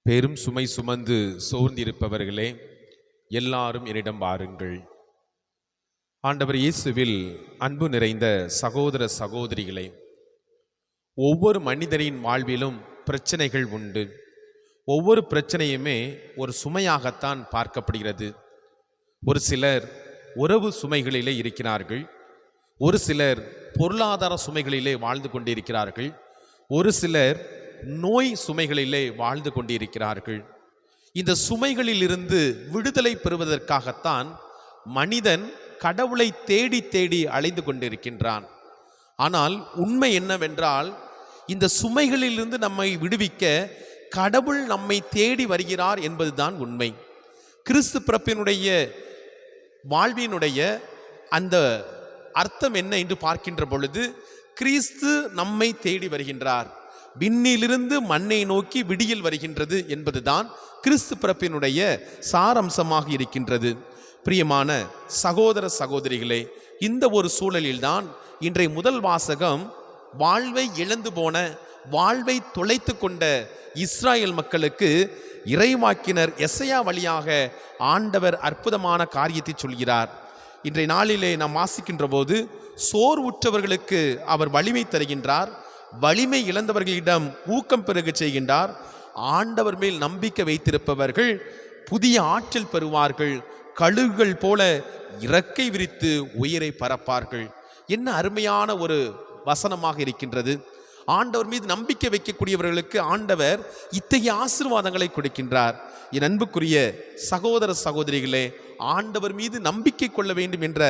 பெரும் சுமை சுமந்து சோர்ந்திருப்பவர்களே, எல்லாரும் என்னிடம் வாருங்கள். ஆண்டவர் இயேசுவில் அன்பு நிறைந்த சகோதர சகோதரிகளே, ஒவ்வொரு மனிதரின் வாழ்விலும் பிரச்சனைகள் உண்டு. ஒவ்வொரு பிரச்சனையுமே ஒரு சுமையாகத்தான் பார்க்கப்படுகிறது. ஒரு சிலர் உறவு சுமைகளிலே இருக்கிறார்கள், ஒரு சிலர் பொருளாதார சுமைகளிலே வாழ்ந்து கொண்டிருக்கிறார்கள், ஒரு சிலர் நோய் சுமைகளிலே வாழ்ந்து கொண்டிருக்கிறார்கள். இந்த சுமைகளில் இருந்து விடுதலை பெறுவதற்காகத்தான் மனிதன் கடவுளை தேடி தேடி அலைந்து கொண்டிருக்கின்றான். ஆனால் உண்மை என்னவென்றால், இந்த சுமைகளிலிருந்து நம்மை விடுவிக்க கடவுள் நம்மை தேடி வருகிறார் என்பதுதான் உண்மை. கிறிஸ்து பிறப்பினுடைய வாழ்வினுடைய அந்த அர்த்தம் என்ன என்று பார்க்கின்ற பொழுது, கிறிஸ்து நம்மை தேடி வருகின்றார். விண்ணிலிருந்து மண்ணை நோக்கி விடியல் வருகின்றது என்பதுதான் கிறிஸ்து பிறப்பினுடைய சாரம்சமாக இருக்கின்றது. பிரியமான சகோதர சகோதரிகளே, இந்த ஒரு சூழலில்தான் இன்றைய முதல் வாசகம் வாழ்வை இழந்து போன, வாழ்வை தொலைத்து கொண்ட இஸ்ராயேல் மக்களுக்கு இறைவாக்கினர் எசையா வழியாக ஆண்டவர் அற்புதமான காரியத்தை சொல்கிறார். இன்றைய நாளிலே நாம் வாசிக்கின்ற போது, சோர்வுற்றவர்களுக்கு அவர் வலிமை தருகின்றார், வலிமை இழந்தவர்களிடம் ஊக்கம் பெருக செய்கின்றார். ஆண்டவர் மேல் நம்பிக்கை வைத்திருப்பவர்கள் புதிய ஆற்றல் பெறுவார்கள், கழுகுகள் போல இறக்கை விரித்து உயிரை பரப்பார்கள். என்ன அருமையான ஒரு வசனமாக இருக்கின்றது. ஆண்டவர் மீது நம்பிக்கை வைக்கக்கூடியவர்களுக்கு ஆண்டவர் இத்தகைய ஆசீர்வாதங்களை கொடுக்கின்றார். என் அன்புக்குரிய சகோதர சகோதரிகளே, ஆண்டவர் மீது நம்பிக்கை கொள்ள வேண்டும் என்ற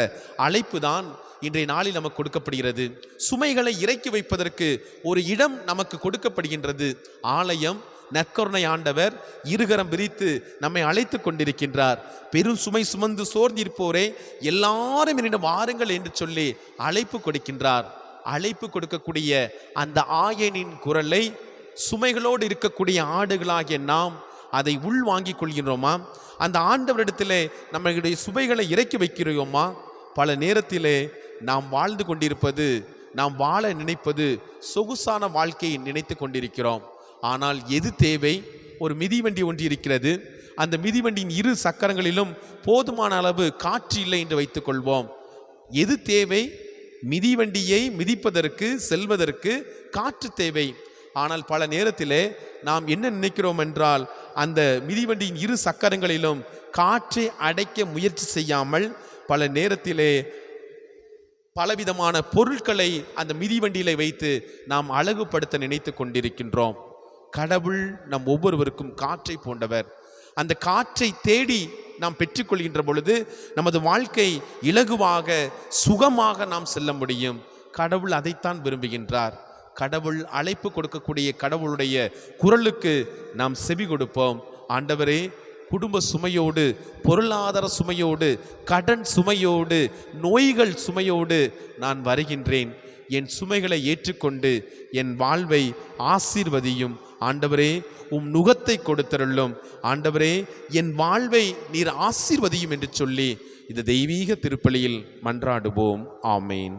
அழைப்பு தான் இன்றைய நாளில் நமக்கு கொடுக்கப்படுகிறது. சுமைகளை இறக்கி வைப்பதற்கு ஒரு இடம் நமக்கு கொடுக்கப்படுகின்றது. ஆலயம். நற்கருணை ஆண்டவர் இருகரம் விரித்து நம்மை அழைத்து கொண்டிருக்கின்றார். பெரும் சுமை சுமந்து சோர்ந்திருப்போரே, எல்லாரும் என்னிடம் வாருங்கள் என்று சொல்லி அழைப்பு கொடுக்கின்றார். அழைப்பு கொடுக்கக்கூடிய அந்த ஆயனின் குரலை சுமைகளோடு இருக்கக்கூடிய ஆடுகளாகிய நாம் அதை உள் வாங்கிக் கொள்கின்றோமா? அந்த ஆண்டவரிடத்திலே நம்மளுடைய சுமைகளை இறக்கி வைக்கிறோமா? பல நேரத்திலே நாம் வாழ்ந்து கொண்டிருப்பது, நாம் வாழ நினைப்பது சொகுசான வாழ்க்கையை நினைத்து கொண்டிருக்கிறோம். ஆனால் எது தேவை? ஒரு மிதிவண்டி ஒன்று இருக்கிறது. அந்த மிதிவண்டியின் இரு சக்கரங்களிலும் போதுமான அளவு காற்று இல்லை என்று வைத்துக் கொள்வோம். எது தேவை? மிதிவண்டியை மிதிப்பதற்கு, செல்வதற்கு காற்று தேவை. ஆனால் பல நேரத்திலே நாம் என்ன நினைக்கிறோம் என்றால், அந்த மிதிவண்டியின் இரு சக்கரங்களிலும் காற்றை அடைக்க முயற்சி செய்யாமல் பல நேரத்திலே பலவிதமான பொருட்களை அந்த மிதிவண்டியிலே வைத்து நாம் அழகுபடுத்த நினைத்து கொண்டிருக்கின்றோம். கடவுள் நம் ஒவ்வொருவருக்கும் காற்றை போன்றவர். அந்த காற்றை தேடி நாம் பெற்றுக்கொள்கின்ற பொழுது நமது வாழ்க்கை இலகுவாக, சுகமாக நாம் செல்ல முடியும். கடவுள் அதைத்தான் விரும்புகின்றார். கடவுள் அழைப்பு கொடுக்கக்கூடிய கடவுளுடைய குரலுக்கு நாம் செவி கொடுப்போம். ஆண்டவரே, குடும்ப சுமையோடு, பொருளாதார சுமையோடு, கடன் சுமையோடு, நோய்கள் சுமையோடு நான் வருகின்றேன். என் சுமைகளை ஏற்றுக்கொண்டு என் வாழ்வை ஆசீர்வதியும். ஆண்டவரே, உம் நுகத்தை கொடுத்தருளும். ஆண்டவரே, என் வாழ்வை நீர் ஆசீர்வதியும் என்று சொல்லி இந்த தெய்வீக திருப்பலியில் மன்றாடுவோம். ஆமேன்.